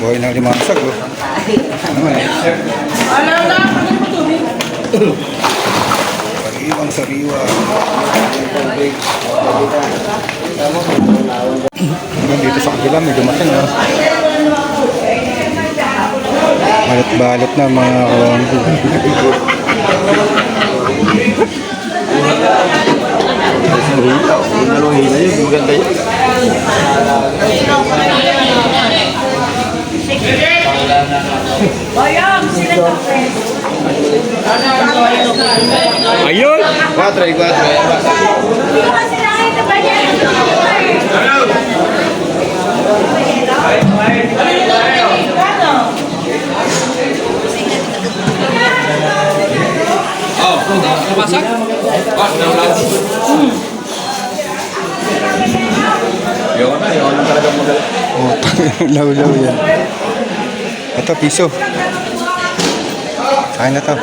Buhay ng limasag, oh. Sariwang sariwa. Dito sa kabila, may dumating, oh. Balot-balot na mga kawanggo. Ayun! 4. Oh, masak? Wah, 16. Yun na talaga magaling. Oh, law-law yan. Ito, piso. Saan na to?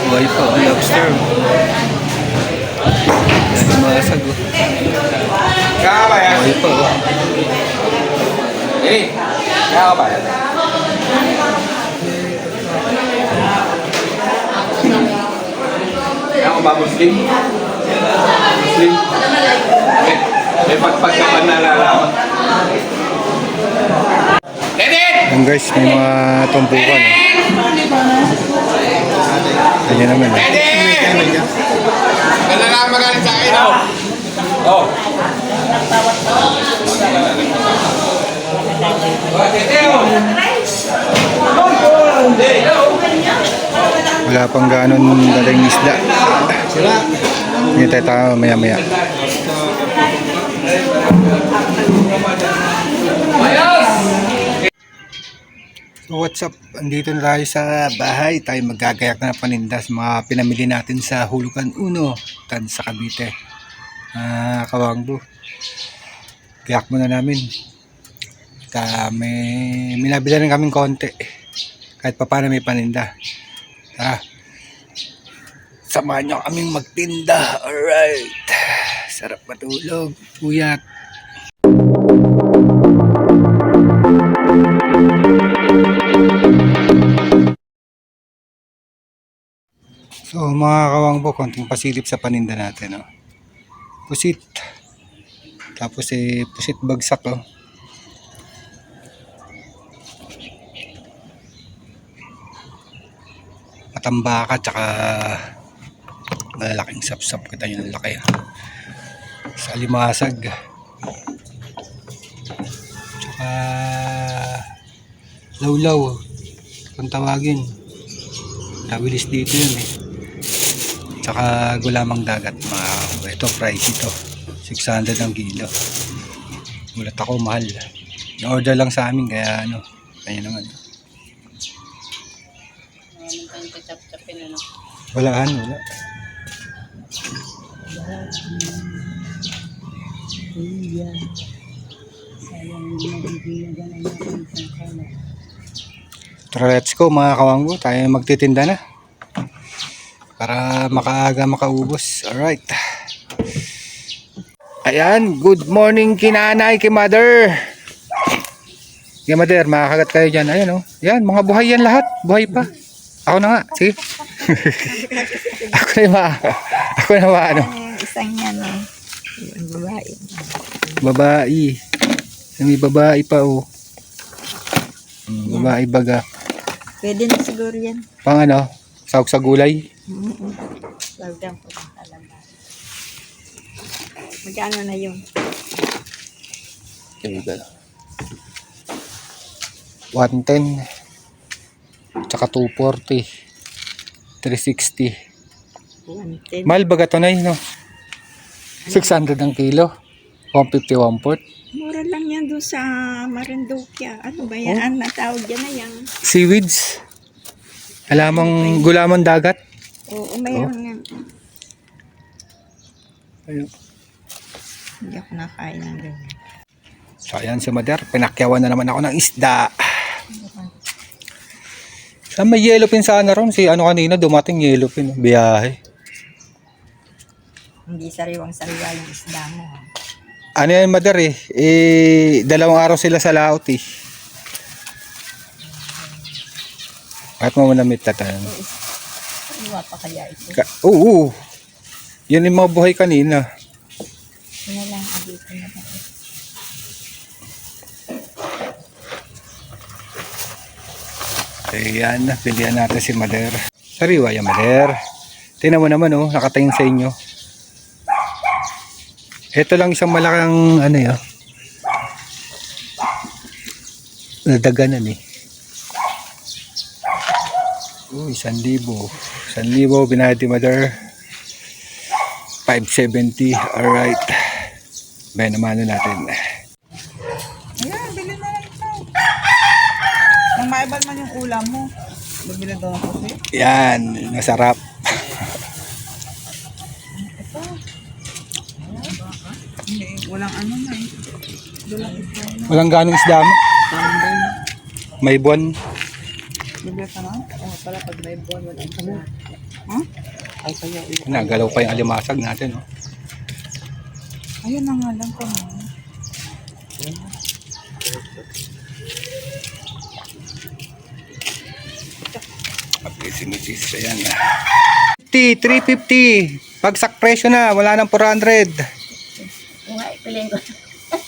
Buhay po, lobster. Yan yung mga sago. Buhay po. Kaya ba? Ako ba Muslim? Muslim? May pagpagkapan na lalaman. Yan guys, may mga tumpukan. Ganyan naman. Ganda lang magaling sa akin, oh. Oh. Wala pang ganon daling isda. Hintay tayo maya-maya. So what's up? Andito na tayo sa bahay. Tayo magagayak na paninda sa mga pinamili natin sa Hulugan 1 tan sa Cavite. Kawangbo. Gayak muna namin. May nabila rin kaming konti. Kahit pa paano may paninda. Tara. Samahan nyo kaming magtinda. Alright. Sarap matulog. Puyat. So mga kawangbo, konting pasilip sa paninda natin. Oh. Pusit. Tapos pusit bagsak. Oh. Matambaka tsaka malalaking sapsap. Kita nyo ng laki. Sa limasag. Tsaka lawlaw. Kung tawagin. Nawilis dito yun eh. Tsaka gulamang dagat. Ito price ito. 600 ang kilo. Gulat ako, mahal. Na-order lang sa amin kaya ano. Kaya naman. Wala. Tara, let's go mga kawanggo. Tayo magtitinda na. Para makaaga makaubos. Alright. Ayan. Good morning kinanay, kay mother. Kay mother, makakagat kayo dyan. Ayan o. Yan, mga buhay yan lahat. Buhay pa. Ako na nga. Sige. Ako na ba ano? Isang yan o. Babae. Babae. May babae pa o. Babae baga. Pwede na siguro yan. Pang ano? Sahog sa gulay. Lagyan po ng talaga. Magkano na yun? Okay, 110. Tsaka 240. 360. 110. Mahal baga ito na yun, no? 600 ang kilo. 150, 140. Mura lang yan doon sa Marinduque. Ano ba yan? Ang natawag yan na yan. Seaweeds. Alamang gulamang dagat. Oo, mayroon yan. Ayun. Hindi ako nakain ng ganyan. So ayan si Mother. Pinakyawan na naman ako ng isda. May yellow pin sana ron. Si ano kanina dumating yellow pin. Biyahe. Hindi sariwang-sariwa yung isda mo. Ano yan, Mother eh? 2 araw sila sa laot eh. Bakit mo muna may tatan? Sariwa pa kaya ito? Oo. Yan yung mga buhay kanina. Ito na lang, dito na lang. Ayan, pilihan natin si Mother. Sariwa yung Mother. Tingnan mo naman oh, nakatingin sa inyo. Ito lang isang malakang ano yun. Nadaganan eh. 1,000. 1,000 binayad ni Mother. 570. Alright. Bayan naman natin. Ayan, bili na lang ito. Nang maibal man yung ulam mo. Bibili daw ng kasi. Yan, masarap. Hindi, walang ano na eh. Walang ito. Walang ganong isda mo. May buwan. Bibili ka na? Oh, pala pag may buwan, wala ito. Ha? Ay, kaya ito. Nagalaw pa yung alimasag natin. Oh. Ayun na nga lang ko na. Pag-isimitis. Ayan. 350. Pagsak presyo na. Wala nang 400. Kung nga, ipiliin ko.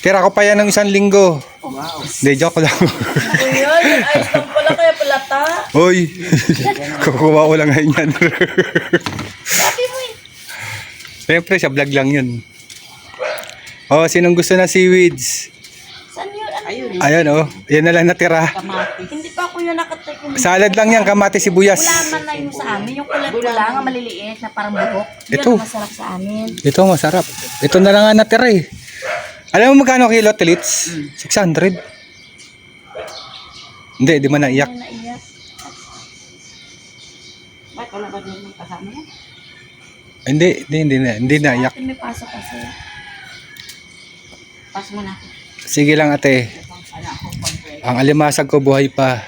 Tira ko pa yan ng 1 linggo. Wow. Hindi, joke lang. Ayun, ayos lang pala kaya palata. Hoy. Kukuha ko lang ngayon yan. Sabi mo eh. Siyempre, sa vlog lang yun. Oh, sinong gusto na seaweeds? Saan yun? Ano yun? Ayan oh. Yan na lang natira. Hindi pa ako yun nakatake. Salad lang yan, kamati sibuyas. Ulaman na yung sa amin. Yung kulat-kulang, ang maliliit na parang buhok. Yun Ito. ang masarap sa amin. Ito masarap. Ito na lang nga natira eh. Alam mo magkano kilo, Tilits? 600. Hindi, di man naiyak. Ano naiyak? Bakit wala ba din yung kasama mo? Hindi naiyak. May pasok kasi. Pas mo na. Sige lang ate. Ang alimasag ko buhay pa.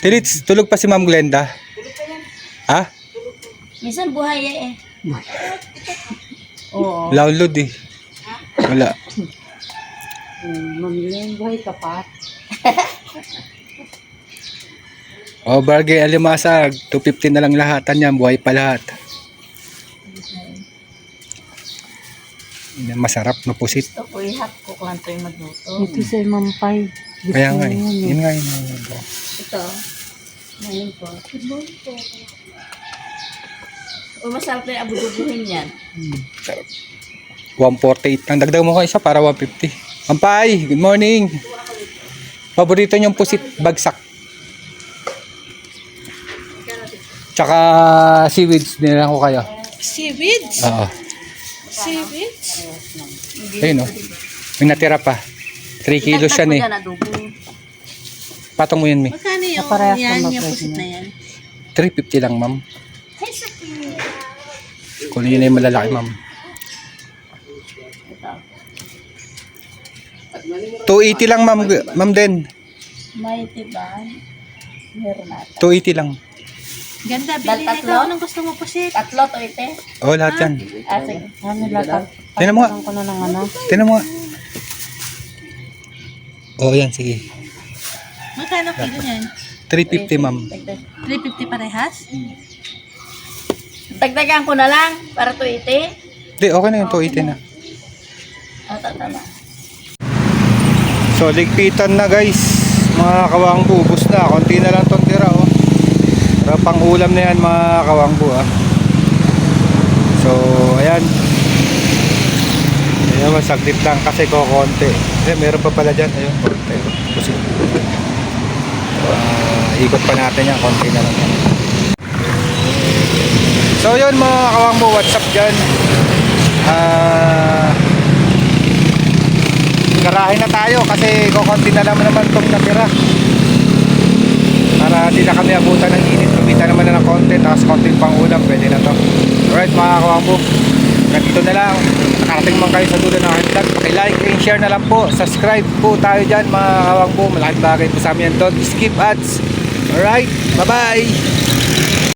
Tilits, tulog pa si Ma'am Glenda? Ha? Minsan buhay eh. Oo. Download eh. Wala. Mamiling buhay ka pa. Oh, bargay alimasag. 250 na lang lahatan yan. Buhay pa lahat. Yan, masarap na pusit. Gusto ko ihap ko kung ano yung magluto. Ito sa Mampay. Kaya nga eh. Yun nga yun. Ito. Ngayon po. O masarap na yung abudubuhin yan. 148 lang. Dagdag mo ka isa para 150. Ampay, good morning. Paborito niyong pusit bagsak. Tsaka seaweeds nila ko kayo. Seaweeds? Oo. Seaweeds? Ayun o. May natira pa. 3 kilos yan eh. Patong mo yan, Mi. Magkano yung yung pusit na yan? 350 lang, ma'am. Kung yun na yung malalaki, ma'am. 280 lang, ma'am. Ma'am din. May tiba. Meron natin. 280 lang. Ganda, bili na ito. Tatlo? Anong gusto mo pusit? Tatlo to ite. Oh, lahat yan. Sige. Ano lahat? Tingnan mo nga. Ko na ng ano. Tingnan mo nga. Oh, yan. Sige. Magkano kilo yan? 350, ma'am. 350 parehas? Dagdagan ko na lang para to ite. Hindi, okay na yung 280 na. Tama. So, ligpitan na guys. Mga kawangbu, ubos na. Konti na lang itong tira, oh. Pero pang ulam na yan, mga kawangbu, ah. So, ayan. Ayan, masaglit lang kasi ko konti. Ayan, meron pa pala dyan. Ayun, konti. Ikot pa natin yan. Konti na lang yan. So, yun mga kawangbu, what's up dyan? Garahe na tayo kasi kukunti na naman itong natira para di na kami abutan ng init. Kumita naman na ng konti, tapos konting pang ulam, pwede na to. Alright mga kawangbo, ganito na lang. Nakarating man kayo sa dulo ng aking vlog, paki-like and share na lang po. Subscribe po tayo dyan mga kawangbo. Malaking bagay po sa amin yan. Don't skip ads. Alright, bye bye.